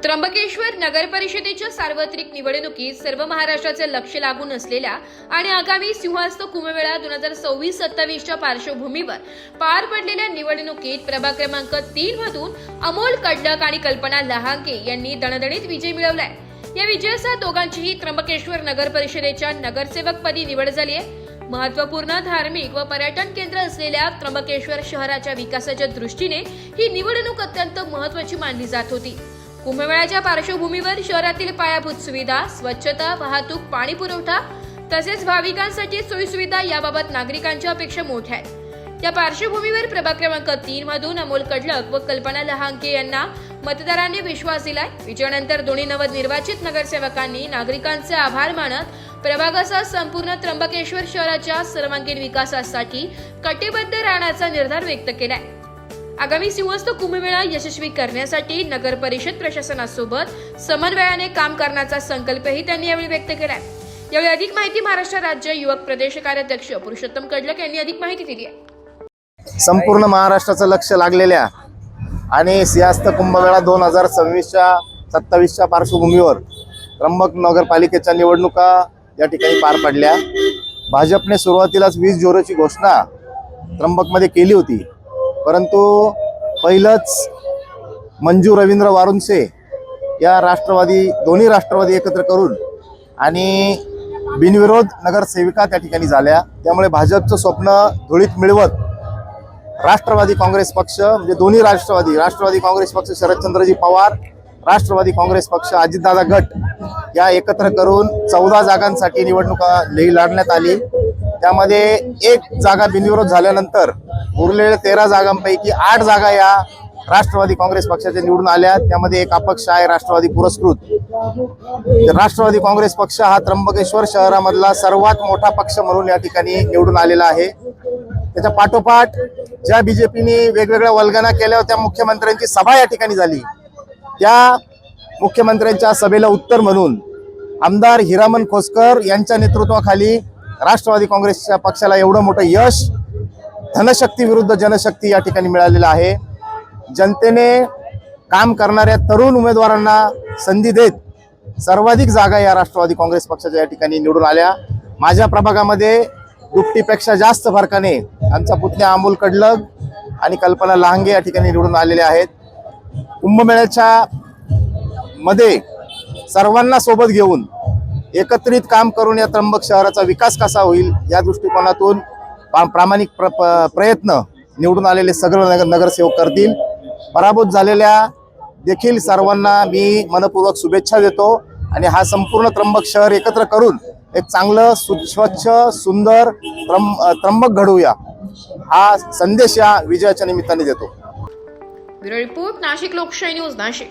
त्र्यंबकेश्वर नगर परिषदेच्या सार्वत्रिक निवडणुकीत सर्व महाराष्ट्राचे लक्ष लागून असलेल्या आणि आगामी सिंहस्थ कुंभमेळा 2026-27च्या पार्श्वभूमीवर पार पडलेल्या निवडणुकीत प्रभाग क्रमांक 3 मधून अमोल कडलक आणि कल्पना लहांगे यांनी दणदणीत विजय मिळवलाय। या विजयासह दोघांचीही त्र्यंबकेश्वर नगर परिषदेच्या नगरसेवकपदी निवड झाली आहे। महत्त्वपूर्ण धार्मिक व पर्यटन केंद्र असलेल्या त्र्यंबकेश्वर शहराच्या विकासाच्या दृष्टीने ही निवडणूक अत्यंत महत्त्वाची मानली जात होती। कुंभमेळ्याच्या पार्श्वभूमीवर शहरातील पायाभूत सुविधा, स्वच्छता, वाहतूक, पाणी पुरवठा तसेच भाविकांसाठी सोयीसुविधा याबाबत नागरिकांच्या अपेक्षा मोठ्या आहेत। या पार्श्वभूमीवर प्रभाग क्रमांक 3 मधून अमोल कडलक व कल्पना लहांगे यांना मतदारांनी विश्वास दिलाय। विजयानंतर दोन्ही नवनिर्वाचित नगरसेवकांनी नागरिकांचे आभार मानत प्रभागासह संपूर्ण त्र्यंबकेश्वर शहराच्या सर्वांगीण विकासासाठी कटिबद्ध राहण्याचा निर्धार व्यक्त केलाय। आगामी सिंहस्थ कुंभमेळा यशस्वी करण्यासाठी नगर परिषद प्रशासनासोबत समन्वयाने काम करण्याचा संकल्पही त्यांनी यावेळी व्यक्त केलाय। यावेळी अधिक माहिती महाराष्ट्र राज्य युवक प्रदेश कार्याध्यक्ष पुरुषोत्तम कडलक यांनी अधिक माहिती दिली आहे। संपूर्ण महाराष्ट्राचं लक्ष लागलेल्या आणि सिंहस्थ कुंभमेळा 2026-27च्या पार्श्वभूमीवर त्र्यंबक नगरपालिकेच्या निवडणुका या ठिकाणी पार पडल्या। भाजपने सुरुवातीलाच 20 जोराची घोषणा त्र्यंबकमध्ये केली होती, परंतु पहिलंच मंजू रवींद्र वारुंसे या दोन्ही राष्ट्रवादी एकत्र करून आणि बिनविरोध नगरसेविका त्या ठिकाणी झाल्या। त्यामुळे भाजपचं स्वप्न धुळीत मिळवत राष्ट्रवादी काँग्रेस पक्ष म्हणजे दोन्ही राष्ट्रवादी काँग्रेस पक्ष शरदचंद्रजी पवार, राष्ट्रवादी काँग्रेस पक्ष अजितदादा गट या एकत्र करून 14 जागांसाठी निवडणुका लढण्यात आली। त्यामध्ये एक जागा बिनविरोध झाल्यानंतर उरलेल्या 13 जागांपैकी 8 जागा या राष्ट्रवादी काँग्रेस पक्षाच्या निवडून आल्या। त्यामध्ये एक अपक्ष आहे राष्ट्रवादी पुरस्कृत। राष्ट्रवादी काँग्रेस पक्ष हा त्र्यंबकेश्वर शहरामधला सर्वात मोठा पक्ष म्हणून या ठिकाणी निवडून आलेला आहे। त्याच्या पाठोपाठ ज्या बीजेपीने वेगवेगळ्या वल्गना केल्या होत्या, मुख्यमंत्र्यांची सभा या ठिकाणी झाली, त्या मुख्यमंत्र्यांच्या सभेला उत्तर म्हणून आमदार हिरामन खोसकर यांच्या नेतृत्वाखाली राष्ट्रवादी काँग्रेसच्या पक्षाला एवढं मोठं यश धनशक्ती विरुद्ध जनशक्ती या ठिकाणी मिळालेलं आहे। जनतेने काम करणाऱ्या तरुण उमेदवारांना संधी देत सर्वाधिक जागा या राष्ट्रवादी काँग्रेस पक्षाच्या या ठिकाणी निवडून आल्या। माझ्या प्रभागामध्ये दुपटीपेक्षा जास्त फरकाने आमचा पुतण्या अमोल कडलक आणि कल्पना लहांगे या ठिकाणी निवडून आलेले आहेत। कुंभमेळ्याच्या मध्ये सर्वांना सोबत घेऊन एकत्रित काम करून या त्र्यंबक शहराचा विकास कसा होईल या दृष्टिकोनातून प्रामाणिक प्रयत्न निवडून आलेले सगळे नगरसेवक करतील। पराभूत झालेल्या देखील सर्वांना मी मनपूर्वक शुभेच्छा देतो आणि हा संपूर्ण त्र्यंबक शहर एकत्र करून एक चांगलं स्वच्छ सुंदर त्र्यंबक घडवूया हा संदेश या विजयाच्या निमित्ताने देतो। ब्युरो रिपोर्ट, नाशिक लोकशाही न्यूज, नाशिक।